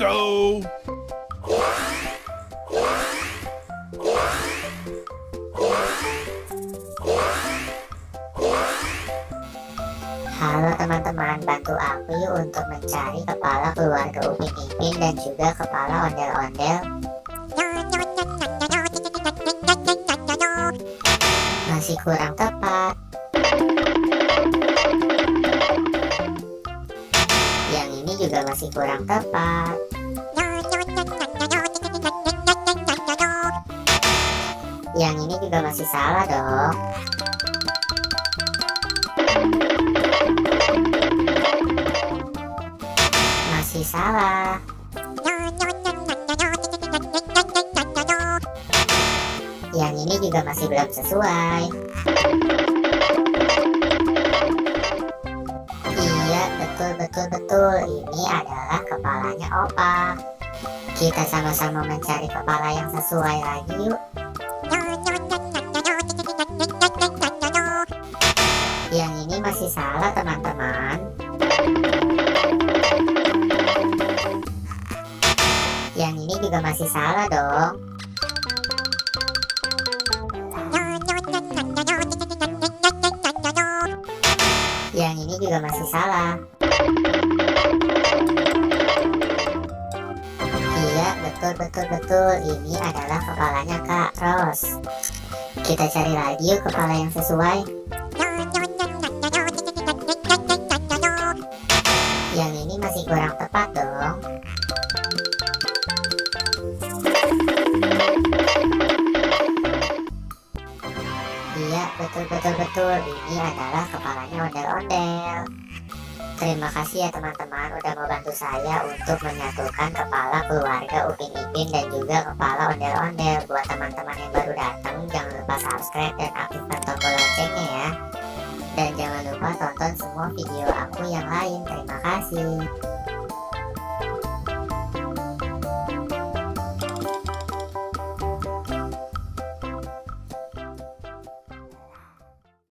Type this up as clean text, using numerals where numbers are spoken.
Bingo! Halo teman-teman, bantu aku yuk untuk mencari kepala keluarga Upin Ipin dan juga kepala ondel-ondel. Masih kurang tepat. Yang ini juga masih kurang tepat. Yang ini juga masih salah dong. Masih salah. Yang ini juga masih belum sesuai. Iya, betul. Ini adalah kepalanya Opa. Kita sama-sama mencari kepala yang sesuai lagi yuk. Yang ini masih salah teman-teman. Yang ini juga masih salah dong. Yang ini juga masih salah. Iya, betul. Ini adalah kepalanya Kak Ros. Kita cari lagi yuk kepala yang sesuai. Yang ini masih kurang tepat dong. Iya, betul. Ini adalah kepalanya ondel-ondel. Terima kasih ya teman-teman udah mau bantu saya untuk menyatukan kepala keluarga Upin Ipin dan juga kepala ondel-ondel. Buat teman-teman yang baru datang, jangan lupa subscribe dan aktifkan tombol loncengnya ya. Dan jangan lupa tonton semua video aku yang lain. Terima kasih.